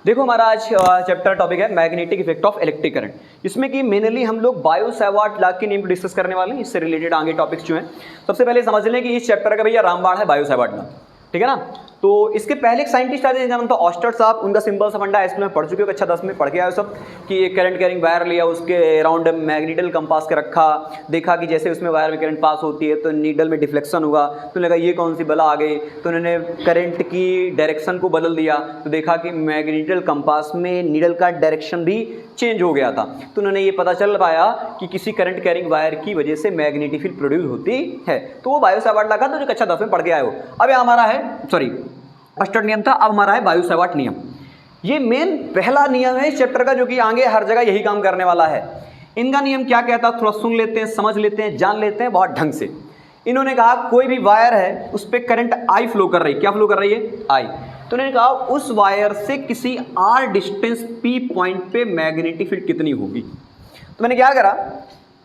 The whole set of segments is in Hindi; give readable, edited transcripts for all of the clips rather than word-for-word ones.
देखो हमारा आज चैप्टर टॉपिक है magnetic effect of electric current, जिसमें कि मेनली हम लोग बायो-सावर्ट लॉ के नेम डिस्कस करने वाले हैं। इससे रिलेटेड आगे टॉपिक्स जो हैं, सबसे पहले समझ लें कि इस चैप्टर का भैया रामबाण है बायो-सावर्ट लॉ, ठीक है ना। तो इसके पहले एक साइंटिस्ट आए थे जिनका नाम था ऑस्टर साहब। उनका सिंपल सा फंडा हाई स्कूल में पढ़ चुके हो, अच्छा 10 में पढ़ के आए सब कि एक करंट कैरिंग वायर लिया, उसके अराउंड मैग्नेटिकल कंपास के रखा, देखा कि जैसे उसमें वायर में करंट पास होती है तो नीडल में डिफ्लेक्शन होगा, तो लगा ये कौन सी बला आ गई, तो उन्होंने करंट की डायरेक्शन को बदल दिया, तो देखा कि मैग्नेटिकल कंपास में नीडल का डायरेक्शन भी चेंज हो गया था। तो उन्होंने ये पता चल पाया कि किसी करंट कैरिंग वायर की वजह से मैग्नेटिक फील्ड प्रोड्यूस होती है। तो वो बायो-सावर्ट लॉ था, तो जो कक्षा 10 में पढ़ के आए हो। अब ये हमारा है ऑस्टर नियम था, अब हमारा है बायो-सावर्ट नियम। ये मेन पहला नियम है इस चैप्टर का, जो कि आगे हर जगह यही काम करने वाला है। इनका नियम क्या कहता है, थोड़ा सुन लेते हैं, समझ लेते हैं, जान लेते हैं बहुत ढंग से। इन्होंने कहा कोई भी वायर है उस पर करंट आई फ्लो कर रही है। क्या फ्लो कर रही है? आई। तो उन्होंने कहा उस वायर से किसी आर डिस्टेंस पी पॉइंट पे मैग्नेटिक फील्ड कितनी होगी। तो मैंने क्या करा,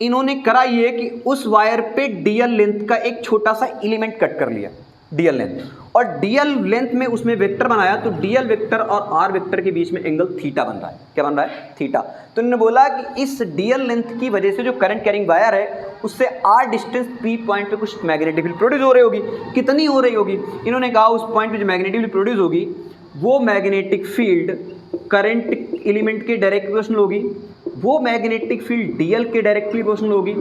इन्होंने करा ये कि उस वायर पे डीएल लेंथ का एक छोटा सा एलिमेंट कट कर लिया, डीएल लेंथ, और डीएल लेंथ में उसमें वेक्टर बनाया। तो डीएल वेक्टर और आर वेक्टर के बीच में एंगल थीटा बन रहा है। क्या बन रहा है? थीटा। तो इन्होंने बोला कि इस डीएल लेंथ की वजह से जो करंट कैरिंग वायर है उससे आर डिस्टेंस पी पॉइंट पे कुछ मैग्नेटिक फील्ड प्रोड्यूस हो रही होगी। कितनी हो रही होगी? इन्होंने कहा उस पॉइंट पे जो मैग्नेटिक फील्ड प्रोड्यूस होगी वो मैग्नेटिक फील्ड करंट एलिमेंट के डायरेक्ट प्रोपोर्शनल होगी, वो मैग्नेटिक फील्ड डीएल के डायरेक्टली प्रोपोर्शनल होगी,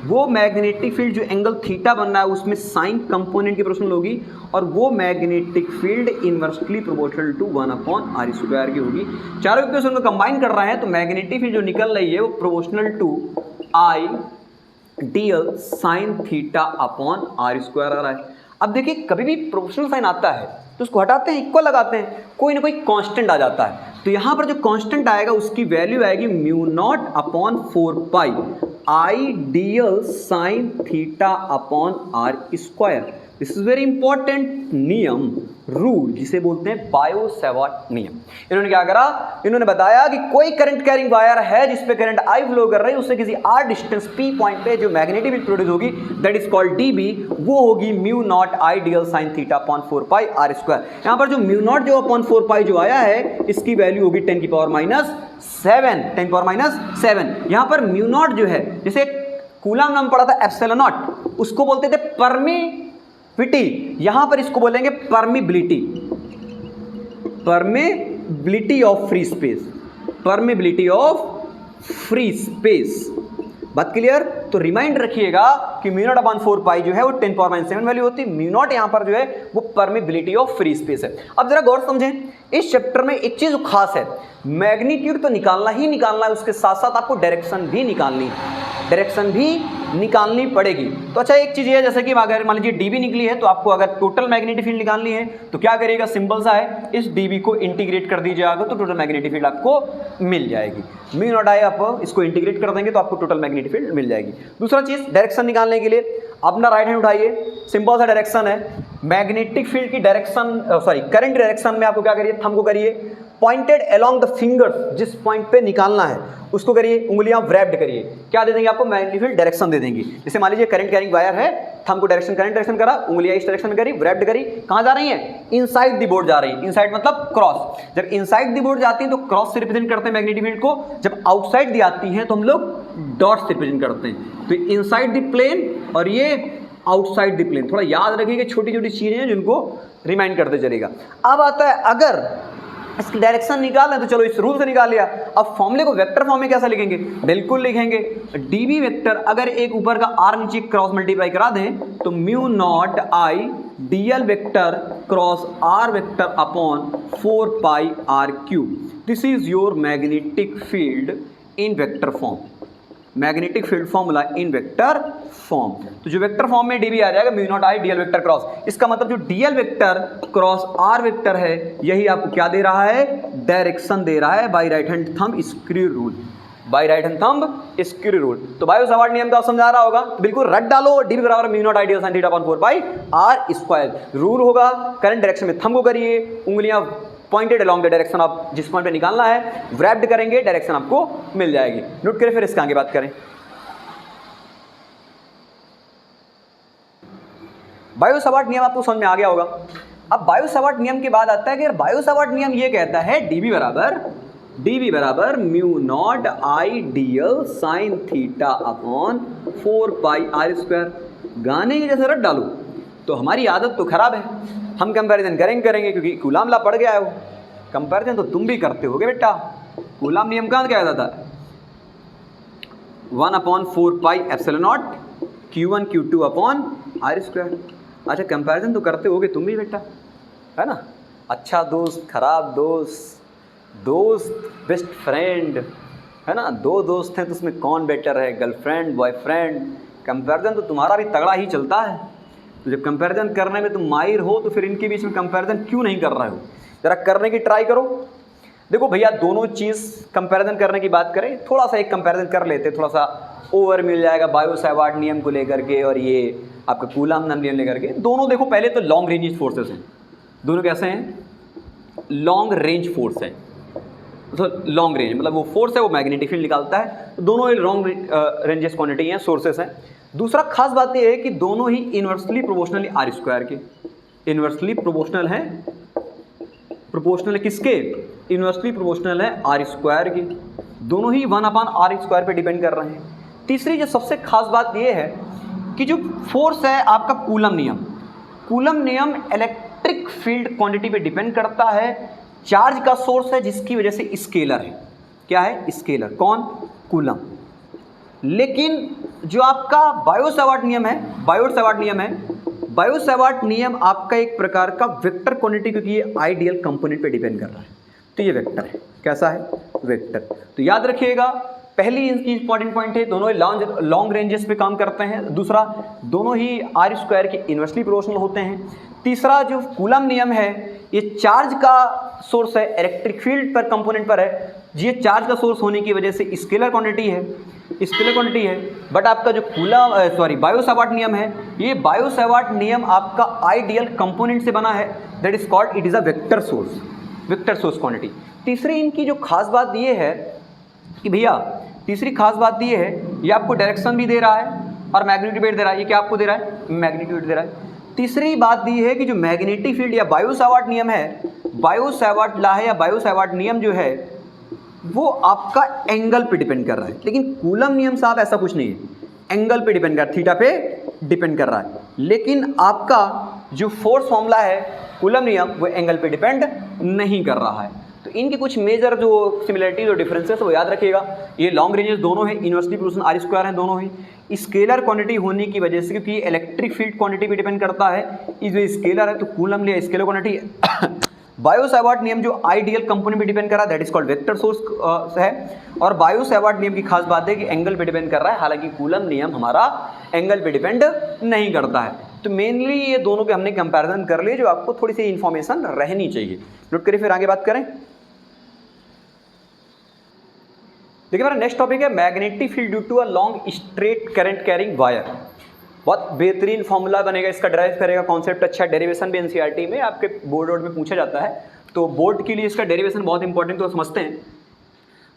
वो मैग्नेटिक फील्ड जो एंगल थीटा बन रहा है उसमें साइन कंपोनेंट की प्रोपोर्शनल होगी, और वो magnetic field inversely proportional to 1/r² की होगी। चारों इक्वेशन को कंबाइन कर रहे हैं तो मैग्नेटिक फील्ड जो निकल रही है वो proportional to I DL sine theta upon r² आ रहा है। अब देखिए कभी भी प्रोपोर्शनल साइन आता है तो उसको हटाते हैं, इक्वल लगाते हैं, कोई ना कोई कांस्टेंट आ जाता है। तो यहाँ पर जो कांस्टेंट आएगा उसकी वैल्यू आएगी μ0/4π I DL sine theta upon r²। This is very important नियम, रूल, जिसे बोलते हैं बायो-सावर्ट नियम। इन्होंने क्या करा, इन्होंने बताया कि कोई करंट कैरिंग वायर है जिसपे करंट आई फ्लो कर रही है, उससे किसी आर डिस्टेंस पी पॉइंट पे जो मैग्नेटिक फील्ड प्रोड्यूस होगी दैट इज कॉल्ड डीबी, वो होगी μ0 I DL sine theta upon 4π r²। यहाँ पर जो μ0 जो अपॉन 4π जो आया है इसकी वैल्यू होगी 10⁻⁷ 10⁻⁷। यहाँ पर μ0 जो है, जैसे कूलम नाम पढ़ा था एप्सिलॉन नॉट, उसको बोलते थे परमिविटी, यहां पर इसको बोलेंगे permeability, permeability of free space, permeability of free space. बात क्लियर? तो रिमाइंड रखिएगा कि μ0/4π जो है वो 10⁻⁷ वैल्यू होती है। μ0 यहां पर जो है वो परमिबिलिटी ऑफ फ्री स्पेस है। अब जरा गौर समझें, इस चैप्टर में एक चीज खास है, मैग्नीट्यूड तो निकालना ही निकालना है, उसके साथ साथ आपको डायरेक्शन भी निकालनी है, डायरेक्शन भी निकालनी पड़ेगी। तो अच्छा एक चीज़ ये है, जैसे कि अगर मान लीजिए डीबी निकली है तो आपको अगर टोटल मैग्नेटिक फील्ड निकालनी है तो क्या करिएगा, सिंपल सा है, इस डीबी को इंटीग्रेट कर दीजिएगा तो टोटल मैग्नेटिक फील्ड आपको मिल जाएगी। μ0 आई आप इसको इंटीग्रेट कर देंगे तो आपको टोटल मैग्नेटिक फील्ड मिल जाएगी। दूसरा चीज़, डायरेक्शन निकालने के लिए अपना राइट हैंड उठाइए, सिंपल सा डायरेक्शन है, मैग्नेटिक फील्ड की डायरेक्शन करंट डायरेक्शन में आपको क्या करिए, थंब को करिए पॉइंटेड अलोंग द फिंगर्स, जिस पॉइंट पे निकालना है उसको करिए, उंगलियां व्रैप्ड करिए, क्या दे देंगे आपको, मैग्नेटिक फील्ड डायरेक्शन दे देंगी। जैसे मान लीजिए करंट कैरिंग वायर है, थंब को डायरेक्शन करंट डायरेक्शन करा, उंगलियां इस डायरेक्शन में करी, व्रैप्ड करी, कहां जा रही है, इनसाइड द बोर्ड जा रही है। इनसाइड मतलब क्रॉस, जब इनसाइड द बोर्ड जाती है तो क्रॉस से रिप्रेजेंट करते हैं मैग्नेटिक फील्ड को, जब आउटसाइड दी आती है तो हम लोग डॉट से रिप्रेजेंट करते हैं। तो इनसाइड द प्लेन और ये आउटसाइड द प्लेन, थोड़ा याद रखिएगा, छोटी छोटी चीजें हैं जिनको रिमाइंड करते चलेगा। अब आता है अगर इसकी डायरेक्शन निकालना है तो चलो इस रूल से निकाल लिया। अब फॉर्मूले को वेक्टर फॉर्म में कैसे लिखेंगे, बिल्कुल लिखेंगे डीबी वेक्टर, अगर एक ऊपर का आर नीचे क्रॉस मल्टीप्लाई करा दें तो μ0 I DL vector cross R vector upon 4π r³। This is your magnetic field in vector form, magnetic field formula in vector form. तो जो वेक्टर फॉर्म में डीबी आ जाएगा μ0 आई डीएल वेक्टर क्रॉस, इसका मतलब जो DL vector cross R vector है यही आपको क्या दे रहा है, डायरेक्शन दे रहा है by right hand thumb screw rule, by right hand thumb screw rule. तो बायो-सावर्ट नियम का समझा रहा होगा, बिल्कुल रट डालो, डीबी बराबर μ0 I DL sine theta upon 4π r²। Rule होगा करंट डायरेक्शन में थंब को करिए, उंगलियां पॉइंटेड अलोंग द डायरेक्शन आप जिस पॉइंट पे निकालना है, व्रैप्ड करेंगे, डायरेक्शन आपको मिल जाएगी। नोट करें, फिर इसका आगे बात करें। बायो-सावर्ट नियम आपको समझ में आ गया होगा। अब बायो-सावर्ट नियम के बाद आता है कि यार बायो-सावर्ट नियम ये कहता है dB बराबर mu not I dl sine theta upon 4 pi are square. गाने के जैसे रट डालो। तो हमारी आदत तो खराब है, हम कंपैरिजन करेंगे क्योंकि कूलाम ला पड़ गया है वो। कंपैरिजन तो तुम भी करते होगे बेटा। कूलाम नियम कहाँ क्या आता था? 1/4 pi epsilon nought Q1 Q2 upon r square. अच्छा कंपैरिजन तो करते होगे तुम भी बेटा, है ना? अच्छा दोस्त, खराब दोस्त, दोस्त बेस्ट फ्रेंड, है ना? दो दोस्त हैं तो उसमें कौन बेटर है, गर्लफ्रेंड बॉयफ्रेंड? कंपैरिजन तो तुम्हारा भी तगड़ा ही चलता है। तो जब कंपैरिजन करने में तुम माहिर हो तो फिर इनके बीच में कंपैरिजन क्यों नहीं कर रहे हो? ज़रा करने की ट्राई करो। देखो भैया दोनों चीज़ कंपैरिजन करने की बात करें, थोड़ा सा एक कंपैरिजन कर लेते, थोड़ा सा ओवर मिल जाएगा बायो-सावर्ट नियम को लेकर के और ये आपका कूलाम नियम लेकर के। दोनों देखो पहले तो लॉन्ग रेंज फोर्सेस हैं, दोनों कैसे हैं? लॉन्ग रेंज फोर्स है। तो लॉन्ग रेंज मतलब वो फोर्स है वो मैग्नेटिक फील्ड निकालता है। तो दोनों ही लॉन्ग रेंजेस क्वांटिटी हैं, सोर्सेस हैं। दूसरा खास बात ये है कि दोनों ही इन्वर्सली प्रोपोर्शनली आर स्क्वायर के, इन्वर्सली प्रोपोर्शनल हैं। प्रोपोर्शनल है किसके? इन्वर्सली प्रोपोर्शनल है आर स्क्वायर की। दोनों ही 1/r स्क्वायर पे डिपेंड कर रहे हैं। तीसरी जो सबसे खास बात ये है कि जो फोर्स है आपका कूलम नियम इलेक्ट्रिक फील्ड क्वांटिटी पे डिपेंड करता है। चार्ज का सोर्स है जिसकी वजह से स्केलर है। क्या है? स्केलर। कौन? कूलम। लेकिन जो आपका बायो-सावर्ट नियम आपका एक प्रकार का वेक्टर क्वांटिटी, क्योंकि ये आइडियल कंपोनेंट पे डिपेंड कर रहा है। तो ये वेक्टर है। कैसा है? वेक्टर। तो याद रखिएगा पहली इनकी इंपॉर्टेंट पॉइंट है दोनों ही लॉन्ग रेंजेस पे काम करते हैं। दूसरा दोनों ही आर स्क्वायर के इन्वर्सली प्रोपोर्शनल होते हैं। तीसरा जो कूलम नियम है ये चार्ज का सोर्स है, इलेक्ट्रिक फील्ड पर कंपोनेंट पर है। ये चार्ज का सोर्स होने की वजह से स्केलर क्वांटिटी है। बट आपका जो बायो-सावर्ट नियम है, ये बायो-सावर्ट नियम आपका आइडियल कंपोनेंट से बना है, that is called it is a vector source quantity. तीसरी इनकी जो खास बात ये है कि भैया ये आपको डायरेक्शन भी दे रहा है और मैग्नीट्यूड दे रहा है। ये क्या आपको दे रहा है? मैग्नीट्यूड दे रहा है। तीसरी बात ये है कि जो मैग्नेटिक फील्ड या बायो-सावर्ट नियम है, बायो-सावर्ट लॉ है या बायो-सावर्ट नियम जो है वो आपका एंगल पे डिपेंड कर रहा है। लेकिन कूलम नियम साहब ऐसा कुछ नहीं है, एंगल पे डिपेंड कर रहा है, थीटा पे डिपेंड कर रहा है। लेकिन आपका जो फोर्स फॉर्मूला है कूलम नियम वो एंगल पे डिपेंड नहीं कर रहा है। तो इनके कुछ मेजर जो सिमिलरिटीज और डिफरेंसेस वो याद रखिएगा। ये लॉन्ग रेंजेस दोनों हैं, इन्वर्सली प्रोपोर्शनल आर स्क्वायर हैं दोनों ही। स्केलर क्वांटिटी होने की वजह से, क्योंकि इलेक्ट्रिक फील्ड क्वांटिटी पे डिपेंड करता है, इस जो स्केलर है तो कूलम लिया स्केलर क्वांटिटी। बायो-सावर्ट नियम जो आइडियल कंपोनेंट पे डिपेंड कर रहा है that is called vector source है। और बायो-सावर्ट नियम की खास बात है कि एंगल पे डिपेंड कर रहा है, हालांकि कूलम नियम हमारा एंगल पे डिपेंड नहीं करता है। तो मेनली ये दोनों के हमने कंपैरिजन कर लिए, जो आपको थोड़ी सी इन्फॉर्मेशन रहनी चाहिए। नोट करिए, फिर आगे बात करें। देखिए मेरा नेक्स्ट टॉपिक है magnetic field due to a long straight current carrying wire. बहुत बेहतरीन फॉर्मूला बनेगा इसका, ड्राइव करेगा कॉन्सेप्ट अच्छा। डेरिवेशन भी एनसीईआरटी में आपके बोर्ड में पूछा जाता है, तो बोर्ड के लिए इसका डेरिवेशन बहुत इंपॉर्टेंट, तो समझते हैं।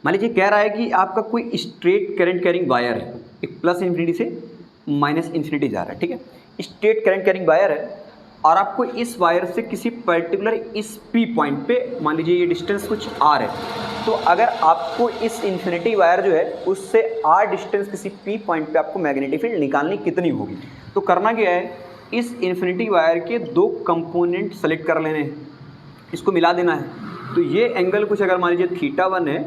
मान लीजिए कह रहा है कि आपका कोई स्ट्रेट करंट कैरिंग वायर है, एक प्लस इन्फिनिटी से माइनस इन्फिनिटी जा रहा है, ठीक है। स्ट्रेट करंट कैरिंग वायर है और आपको इस वायर से किसी पर्टिकुलर इस पी पॉइंट पे, मान लीजिए ये डिस्टेंस कुछ आर है, तो अगर आपको इस इन्फिनिटी वायर जो है उससे आर डिस्टेंस किसी पी पॉइंट पे आपको मैग्नेटिक फील्ड निकालनी कितनी होगी, तो करना क्या है, इस इन्फिनिटी वायर के दो कंपोनेंट सेलेक्ट कर लेने हैं, इसको मिला देना है। तो ये एंगल कुछ अगर मान लीजिए θ1 है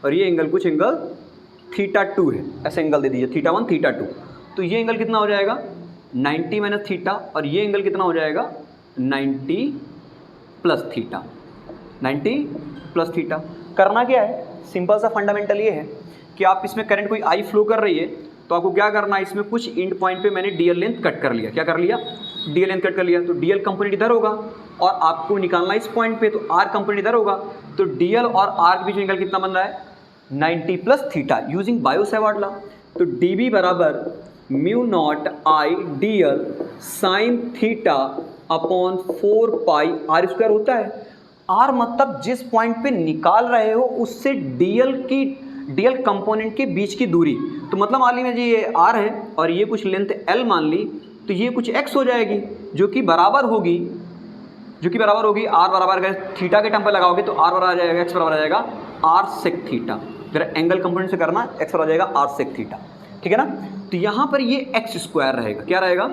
और ये एंगल कुछ एंगल θ2 है, ऐसे एंगल दे दीजिए θ1 θ2, तो ये एंगल कितना हो जाएगा 90 माइनस थीटा और ये एंगल कितना हो जाएगा 90 प्लस थीटा, 90 प्लस थीटा। करना क्या है, सिंपल सा फंडामेंटल ये है कि आप इसमें करंट कोई आई फ्लो कर रही है तो आपको क्या करना है, इसमें कुछ एंड पॉइंट पे मैंने डीएल लेंथ कट कर लिया। क्या कर लिया, डीएल लेंथ कट कर लिया। तो डीएल कंपोनेंट इधर होगा और आपको निकालना इस पॉइंट पे, तो आर कंपोनेंट इधर होगा, तो डीएल और आर के बीच में एंगल कितना बन रहा है 90 plus theta using Biot Savart law. तो डीबी बराबर mu not I d l sine theta upon 4 pi are square होता है। आर मतलब जिस पॉइंट पे निकाल रहे हो उससे डीएल कंपोनेंट के बीच की दूरी। तो मतलब मान लीजिए ये आर है और ये कुछ लेंथ एल मान ली, तो ये कुछ एक्स हो जाएगी जो कि बराबर होगी जो कि बराबर होगी आर बराबर, अगर थीटा के टर्म पर लगाओगे तो आर बराबर आ जाएगा, एक्स बराबर आ जाएगा आर सेक थीटा। जरा एंगल कंपोनेंट से करना, एक्स बराबर आ जाएगा आर सेक थीटा, ठीक है ना। तो यहाँ पर ये एक्स स्क्वायर रहेगा, क्या रहेगा,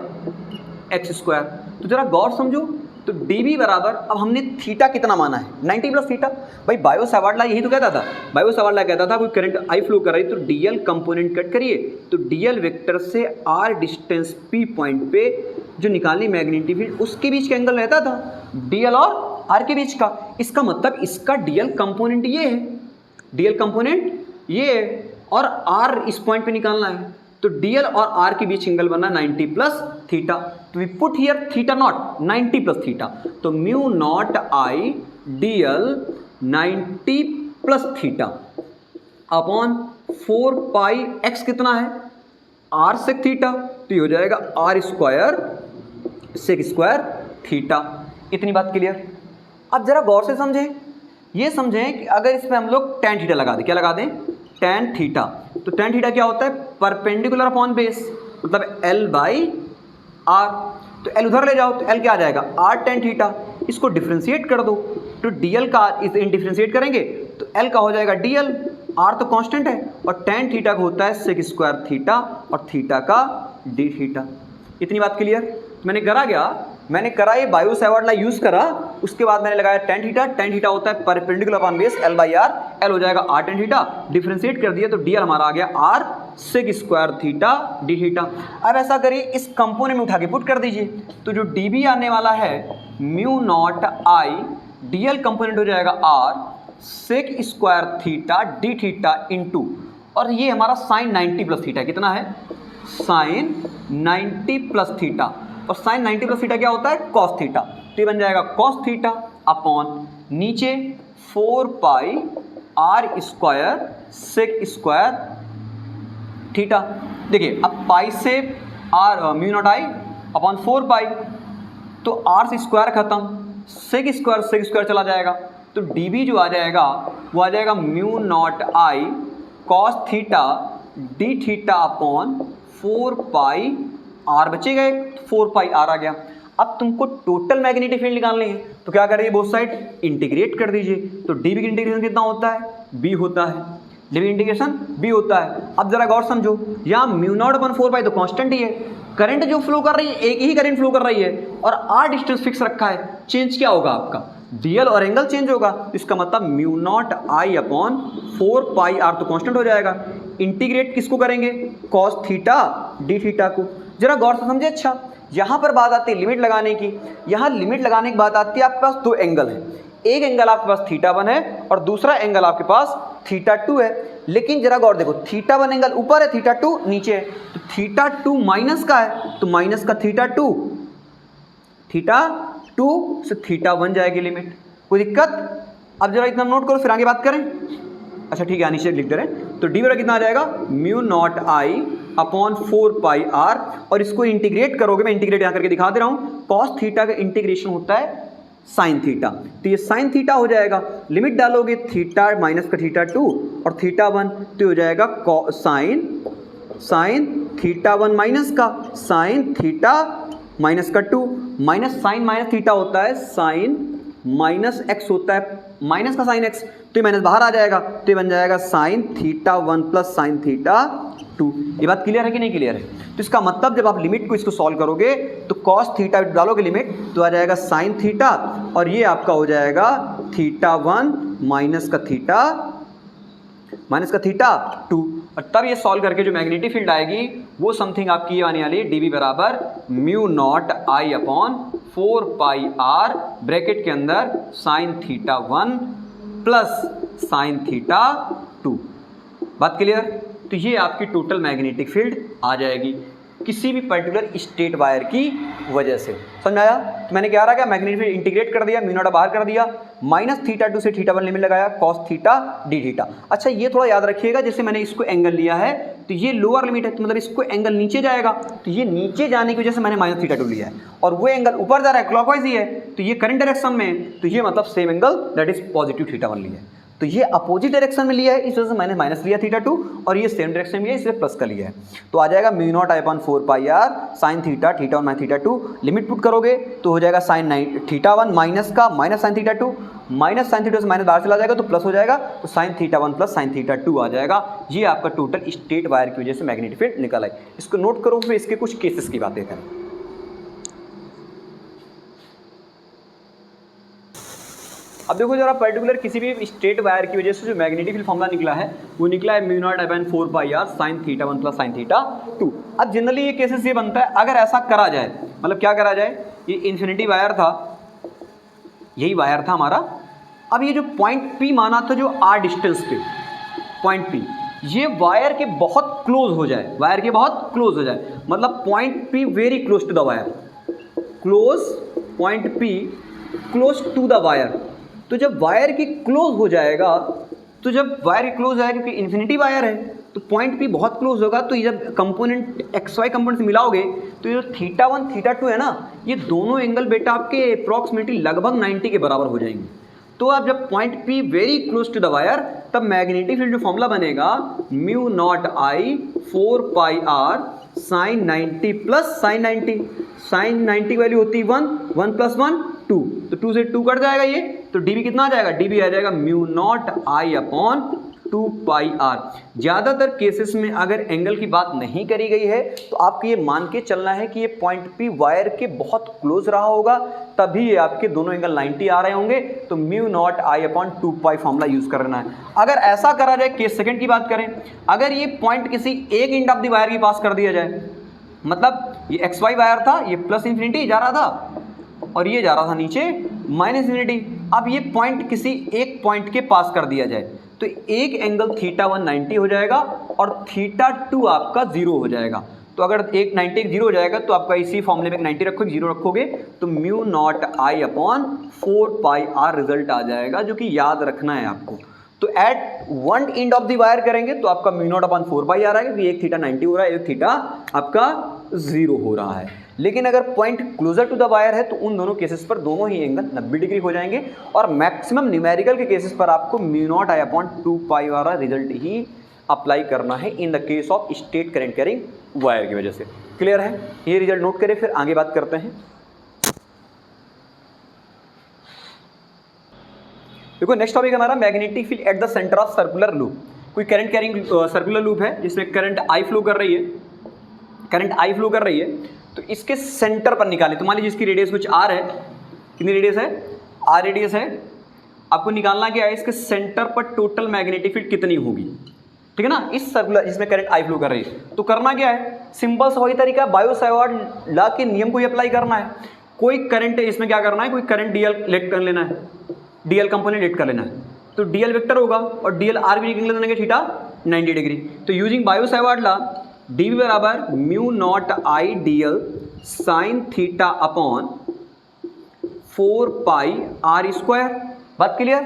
एक्स स्क्वायर। तो जरा गौर समझो, तो dB बराबर, अब हमने थीटा कितना माना है, 90 प्लस थीटा। भाई बायो सावर्ट लॉ यही तो कहता था, बायो सावर्ट लॉ कहता था कोई करंट आई फ्लो कर रही तो dl कंपोनेंट कट करिए, तो dl वेक्टर से r डिस्टेंस p पॉइंट पे जो निकालनी मैग्नेटिक फील्ड उसके बीच का एंगल रहता था, dl और r के बीच का। इसका मतलब इसका dl कंपोनेंट ये है, dl कंपोनेंट ये है, और r इस पॉइंट पे निकालना है, तो dl और r के बीच एंगल बनना 90 प्लस थीटा। तो we put here theta naught 90 plus theta, तो mu not I dl 90 plus theta upon 4 pi x कितना है, r सेक थीटा, तो ये हो जाएगा r square sec square theta. इतनी बात क्लियर। अब जरा गौर से समझें, ये समझें कि अगर इसमें हम लोग tan थीटा लगा दें, क्या लगा दें, tan थीटा, तो tan थीटा क्या होता है, परपेंडिकुलर अपॉन बेस, मतलब L बाई R। तो L उधर ले जाओ तो L क्या आ जाएगा, R tan थीटा। इसको डिफ्रेंशिएट कर दो, तो dl का इसे डिफ्रेंशिएट करेंगे तो L का हो जाएगा dl, R तो कांस्टेंट है, और tan थीटा का होता है सेक स्क्वायर थीटा, और थीटा का d थीटा। इतनी बात क्लियर। मैंने करा ये बायो सावर्ट लॉ यूज करा, उसके बाद मैंने लगाया tan थीटा। tan थीटा होता है perpendicular upon base L by R, L हो जाएगा R tan थीटा, डिफ्रेंशिएट कर दिया तो dl हमारा आ गया R sec square theta d theta. अब ऐसा करिए, इस कंपोनेंट में उठा के पुट कर दीजिए, तो जो dB आने वाला है mu not I dl component हो जाएगा R sec square theta d theta into, और ये हमारा साइन 90 प्लस थीटा, कितना है, साइन 90 प्लस थीटा, और साइन 90 प्लस थीटा क्या होता है, कॉस थीटा, तो ये बन जाएगा कॉस थीटा अपॉन नीचे 4 pi r square sec square theta. देखिए अब पाई से r mu not I upon 4 pi, तो r से स्क्वायर खत्म, सेक स्क्वायर चला जाएगा, तो dB जो आ जाएगा वो आ जाएगा mu not I cos theta d theta upon 4 pi r, बचेगा 4 पाई r आ गया। अब तुमको टोटल मैग्नेटिक फील्ड निकालनी है, तो क्या करिए, बोथ साइड इंटीग्रेट कर दीजिए, तो dB की इंटीग्रेशन कितना होता है, b होता है, dB इंटीग्रेशन b होता है। अब जरा गौर समझो, यहाँ म्यू नॉट अपन 4 पाई तो कांस्टेंट ही है, करंट जो फ्लो कर रही है एक ही करंट फ्लो कर रही है, और r डिस्टेंस फिक्स रखा है, चेंज क्या होगा आपका, dl और एंगल चेंज होगा, इसका मतलब mu naught I upon 4 pi r तो कांस्टेंट हो जाएगा। इंटीग्रेट किसको करेंगे, कॉस थीटा d थीटा को। जरा गौर से समझे। अच्छा, यहाँ पर बात आती है लिमिट लगाने की, यहाँ लिमिट लगाने की बात आती है, आपके पास दो एंगल है, एक एंगल आपके पास θ1 है और दूसरा एंगल आपके पास θ2 है। लेकिन जरा गौर देखो, θ1 एंगल ऊपर है, θ2 नीचे है, तो θ2 माइनस का है, तो माइनस का θ2 से θ1 जाएगी लिमिट, कोई दिक्कत। अब जरा इतना नोट करो, फिर आगे बात करें। अच्छा ठीक है, नीचे लिख दे रहे हैं, तो डी बराबर कितना आ जाएगा, mu not I upon 4 pi r, और इसको इंटीग्रेट करोगे, मैं इंटीग्रेट यहाँ करके दिखा दे रहा हूँ, कॉस थीटा का इंटीग्रेशन होता है साइन थीटा, तो ये साइन थीटा हो जाएगा, लिमिट डालोगे थीटा माइनस का θ2 और θ1, तो हो जाएगा साइन θ1 माइनस का साइन थीटा माइनस का 2, माइनस साइन माइनस थीटा होता है साइन माइनस एक्स होता है, माइनस का साइन एक्स, तो ये माइनस बाहर आ जाएगा, तो ये बन जाएगा साइन θ1 प्लस साइन θ2। ये बात क्लियर है कि नहीं क्लियर है? तो इसका मतलब जब आप लिमिट को इसको सॉल्व करोगे तो कॉस थीटा डालोगे लिमिट, तो आ जाएगा साइन थीटा, और ये आपका हो जाएगा θ1 माइनस का θ2, और तब ये सॉल्व करके जो मैग्नेटिक फील्ड आएगी वो समथिंग आपकी ये आने वाली है, dB बराबर mu not I upon 4 pi r bracket के अंदर साइन θ1 प्लस साइन θ2। बात क्लियर? तो ये आपकी टोटल मैग्नेटिक फील्ड आ जाएगी किसी भी पर्टिकुलर स्टेट वायर की वजह से। समझ आया? तो मैंने क्या रखा, मैग्नेटिक फील्ड इंटीग्रेट कर दिया, म्यू नॉट बाहर कर दिया, माइनस θ2 से θ1 लिमिट लगाया, कॉस थीटा डी थीटा। अच्छा ये थोड़ा याद रखिएगा, जैसे मैंने इसको एंगल लिया है तो ये लोअर लिमिट है, तो मतलब इसको एंगल नीचे जाएगा, तो ये नीचे जाने की वजह से मैंने माइनस θ2 लिया है, और वो एंगल ऊपर जा रहा है क्लॉकवाइज ही है, तो ये करंट डायरेक्शन में है, तो ये मतलब same angle that is positive θ1 लिया है। तो ये अपोजिट डायरेक्शन में लिया है, इस वजह से मैंने माइनस लिया थीटा 2, और ये सेम डायरेक्शन में लिया है इसलिए प्लस का लिया है। तो आ जाएगा mu not I upon 4 pi r sine theta, theta 1 minus theta 2, limit put करोगे तो हो जाएगा साइन थीटा 1 माइनस का minus sine theta 2, minus sine theta से माइनस बाहर चला जाएगा तो प्लस हो जाएगा, तो sine theta 1 plus sine theta 2 आ जाएगा। ये आपका टोटल स्ट्रेट वायर की वजह से मैग्नेटिक फील्ड निकल आई। इसको नोट करो, फिर इसके कुछ केसेस की बातें करें। अब देखो जरा पर्टिकुलर किसी भी स्ट्रेट वायर की वजह से जो मैग्नेटिक फील्ड फॉर्मूला निकला है वो निकला है mu naught upon 4 pi r sine theta 1 plus sine theta 2। अब जनरली ये केसेस ये बनता है, अगर ऐसा करा जाए, मतलब क्या करा जाए, ये इन्फिनिटी वायर था, यही वायर था हमारा। अब ये जो पॉइंट P माना था जो R डिस्टेंस पे पॉइंट P, ये वायर के बहुत क्लोज हो जाए, वायर के बहुत क्लोज हो जाए, मतलब point P very close to the wire, close point P close to the wire. तो जब वायर की क्लोज हो जाएगा, तो जब वायर क्लोज हो जाएगा, क्योंकि इन्फिनिटी वायर है तो पॉइंट P बहुत क्लोज होगा, तो ये जब कंपोनेंट XY कंपोनेंट से मिलाओगे तो ये जो थीटा 1 थीटा 2 है ना, ये दोनों एंगल बेटा आपके अप्रॉक्सीमेटली लगभग 90 के बराबर हो जाएंगे। तो अब जब point P very close to the wire, तब मैग्नेटिक फील्ड जो फॉर्मूला बनेगा mu not I 4 pi r sine 90 plus sine 90, sine 90 की वैल्यू होती है 1, 1 प्लस 1 2, तो 2 से 2 कट जाएगा ये, तो dB कितना आ जाएगा, dB आ जाएगा mu not I upon 2 pi r. ज़्यादातर केसेस में अगर एंगल की बात नहीं करी गई है तो आपको ये मान के चलना है कि ये पॉइंट P वायर के बहुत क्लोज रहा होगा, तभी ये आपके दोनों एंगल 90 आ रहे होंगे, तो mu not I upon 2 pi formula use करना है। अगर ऐसा करा जाए, केस सेकंड की बात करें, अगर ये पॉइंट किसी एक एंड ऑफ द वायर के पास कर दिया जाए, मतलब ये XY वायर था, ये प्लस इन्फिनिटी जा रहा था और ये जा रहा था नीचे माइनस इन्फिनिटी, अब ये पॉइंट किसी एक पॉइंट के पास कर दिया जाए, तो एक एंगल थीटा 1 90 हो जाएगा और थीटा 2 आपका 0 हो जाएगा। तो अगर एक 90 एक 0 हो जाएगा तो आपका इसी फॉर्मूले में 90 रखोगे, 0 रखोगे तो mu not I upon 4 pi R result आ जाएगा, जो कि याद रखना है आपको। तो at one end of the wire करेंगे तो आपका म्यू नॉट अपॉन 4 पाई आ रहा है, क्योंकि एक थीटा 90 हो रहा है, एक थीटा आपका 0 हो रहा है। लेकिन अगर point closer to the wire है तो उन दोनों केसेस पर दोनों ही एंगल 90 डिग्री हो जाएंगे, और मैक्सिमम न्यूमेरिकल के केसेस पर आपको म्यू नॉट आई अपॉन 2 पाई वाला रिजल्ट ही अप्लाई करना है in the case of straight current carrying wire की वजह से। क्लियर है? ये रिजल्ट नोट करें, फिर आगे बात करते हैं। देखो नेक्स्ट टॉपिक हमारा magnetic field at the centre of circular loop. कोई करंट कैरिंग सर्कुलर लूप है जिसमें करंट आई फ्लो कर रही है, करंट आई फ्लो कर रही है, तो इसके सेंटर पर निकाले। तो मान लीजिए इसकी रेडियस कुछ आर है, कितनी रेडियस है, आर रेडियस है, आपको निकालना क्या है, इसके सेंटर पर टोटल मैग्नेटिक फील्ड कितनी होगी, ठीक है ना, इस सर्कुलर जिसमें करंट आई फ्लो कर रही है। तो करना क्या है, सिंपल सा वही तरीका, बायो-सावर्ट लॉ के नियम को ही अप्लाई करना है। कोई करंट इसमें क्या करना है, कोई करंट डीएल लेट कर लेना है, डीएल कंपोनेंट लेट कर लेना है, तो डीएल वेक्टर होगा और डीएल आर भी निकल देंगे थीटा 90 डिग्री। तो using Biot Savart law D B बराबर mu not I DL sine theta upon 4 pi are square. बात क्लियर?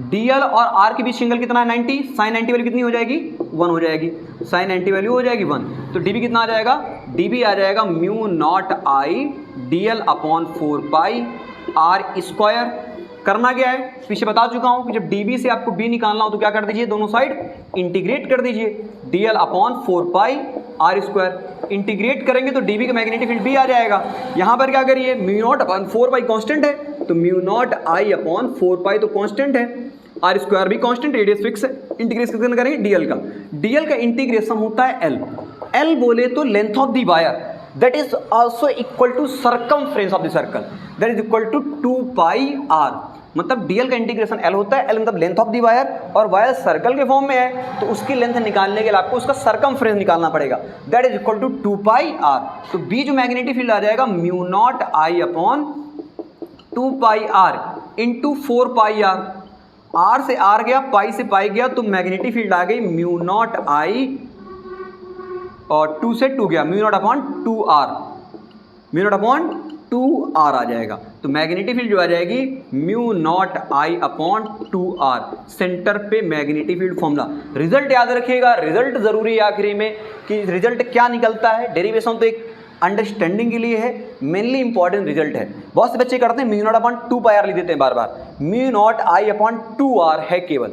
डीएल और आर के बीच एंगल कितना है 90, साइन 90 वैल्यू कितनी हो जाएगी 1 हो जाएगी, साइन 90 वैल्यू हो जाएगी 1, तो डीबी कितना आ जाएगा, डीबी आ जाएगा mu not I d l upon 4 pi are square. करना क्या है, पीछे बता चुका हूं कि जब dB से आपको b निकालना हो तो क्या कर दीजिए, दोनों साइड इंटीग्रेट कर दीजिए, dl upon 4 pi are square. Integrate करेंगे तो dB का मैग्नेटिक फील्ड b आ जाएगा। यहाँ पर क्या करिए, म्यू नॉट अपॉन 4 पाई कॉन्स्टेंट है, तो mu not I upon 4 pi तो कॉन्स्टेंट है, आर स्क्वायर भी कॉन्स्टेंट, रेडियस फिक्स है। इंटीग्रेशन करेंगे dl का, dl का इंटीग्रेशन होता है l, l बोले तो length of the wire, that is also equal to circumference of the circle, that is equal to 2 pi r। मतलब dl का इंटीग्रेशन l होता है, l मतलब लेंथ ऑफ दी वायर, और वायर सर्कल के फॉर्म में है तो उसकी लेंथ निकालने के लिए आपको उसका सर्कमफ्रेंस निकालना पड़ेगा, that is equal to 2 pi r। तो b जो मैग्नेटिक फील्ड आ जाएगा mu not I upon 2 pi r into 4 pi r, r से r गया, पाई से पाई गया, तो मैग्नेटिक फील्ड आ गई म्यू नॉट आई और 2 से 2 गया, mu naught upon 2r, mu naught upon 2r आ जाएगा। तो मैग्नेटिक फील्ड जो आ जाएगी mu naught I upon 2r, centre पे मैग्नेटिक फील्ड फॉर्मूला। रिजल्ट याद रखिएगा, रिजल्ट जरूरी है आखिरी में कि रिजल्ट क्या निकलता है, डेरिवेशन तो एक अंडरस्टैंडिंग के लिए है, मेनली इंपॉर्टेंट रिजल्ट है। बहुत से बच्चे करते हैं mu naught upon 2 pi R लिख देते हैं बार बार, mu not I upon 2 R है केवल।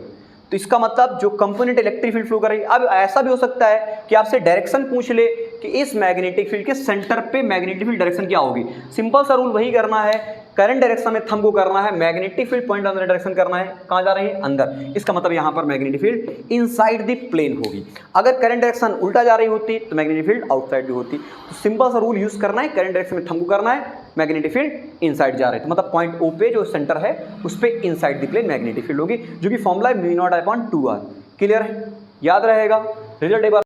तो इसका मतलब जो कंपोनेंट इलेक्ट्रिक फील्ड फ्लो कर रही है। अब ऐसा भी हो सकता है कि आपसे डायरेक्शन पूछ ले कि इस मैग्नेटिक फील्ड के सेंटर पे मैग्नेटिक फील्ड डायरेक्शन क्या होगी। सिंपल सा रूल वही करना है, करंट डायरेक्शन में थंब को करना है, मैग्नेटिक फील्ड पॉइंट अंदर डायरेक्शन करना है, कहाँ जा रही है, अंदर। इसका मतलब यहाँ पर magnetic field inside the plane होगी। अगर करंट डायरेक्शन उल्टा जा रही होती तो मैग्नेटिक फील्ड आउटसाइड भी होती। तो सिंपल सा रूल यूज करना है, करंट डायरेक्शन में थंब को करना है, मैग्नेटिक फील्ड इनसाइड जा रहे हैं, तो मतलब पॉइंट ओ पे जो सेंटर है उस पे inside the plane magnetic field होगी, जो कि फॉर्मूला है mu naught upon 2 r. Clear है, याद रहेगा। रिजल्ट एक बार